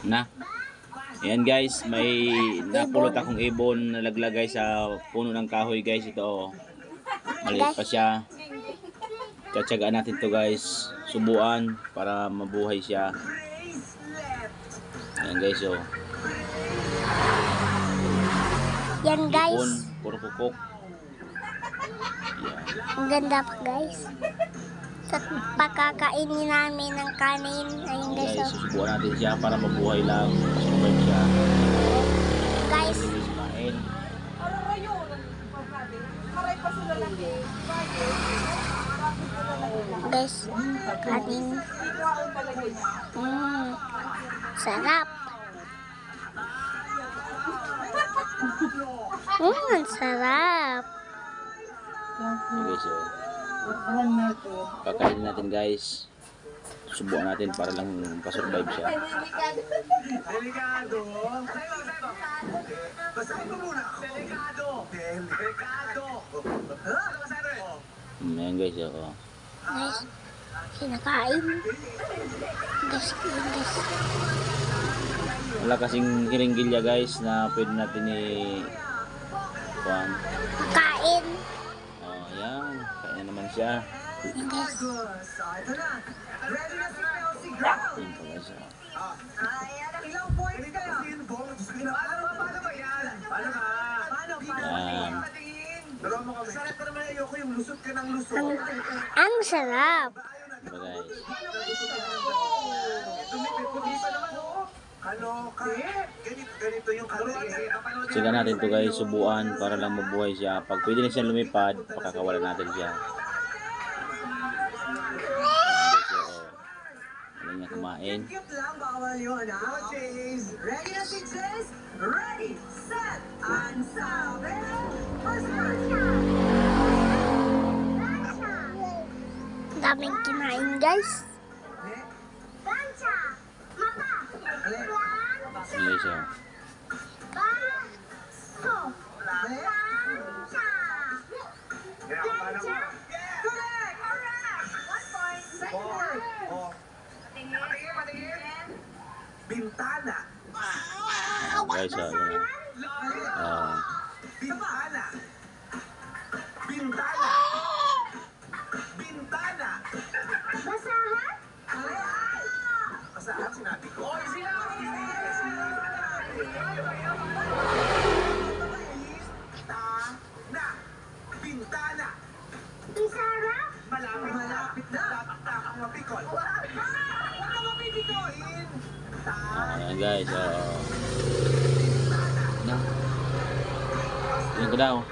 Na. Ayan guys, may napulot akong ibon na naglagay sa puno ng kahoy guys. Ito oh. Maliit pa siya. Tsatsagaan natin to guys. Subuan para mabuhay siya. Ayan guys oh. Yan guys. Ibon, puro kukok. Ayan. Ang ganda pa guys. Sa pagkakainin namin ng kanin. Ayun guys. Guys, susubuan natin siya para mabuhay lang. Survive siya. Guys. Kain. Guys, kanin. Sarap. Sarap. Guys, oh. Kakainin natin guys. Subukan natin para lang pa-survive siya. Delikado. Basahin mo muna ako. Delikado. Ayan guys, oh. Guys, kinakain. Guys. Wala kasing hiringgilya guys na pwede natin Kain. Oh, ayan. Kain na naman siya. Ayan guys. Ito na. Ready na si Kelsey Ayan Girl. pa guys, oh. Ilang points kayo? Paano ba yan? Paano ka? Ayan. Pero mo kami. Sarap ka naman, ayoko yung lusot ka ng lusot. Ang sarap. Diba guys? Tumipid pa naman, oh. Kaloka. Ganito yung kalorya. Siga natin to guys, subuan para lang mabuhay siya. Pag pwede na siya lumipad, pakakawalan natin siya. Ayan niya kumain. Cute lang, bawal yun, ha? Chase. Ready na si Chase? Ready, set, and sabi. First person. Daming kinain guys. Ayan guys, oh. Correct! 1 point. Second word. Patingin. Bintana. Guys, oh. Ayan. Oh. Bintana. Bintana. Bintana. Basahan? Basahan sinabi ko. Bintana. Bintana. Isarap? Malapit na. Takang mapikol. Huwag ka mapipikoin. Ayan guys, oh. Na. Yun ko daw.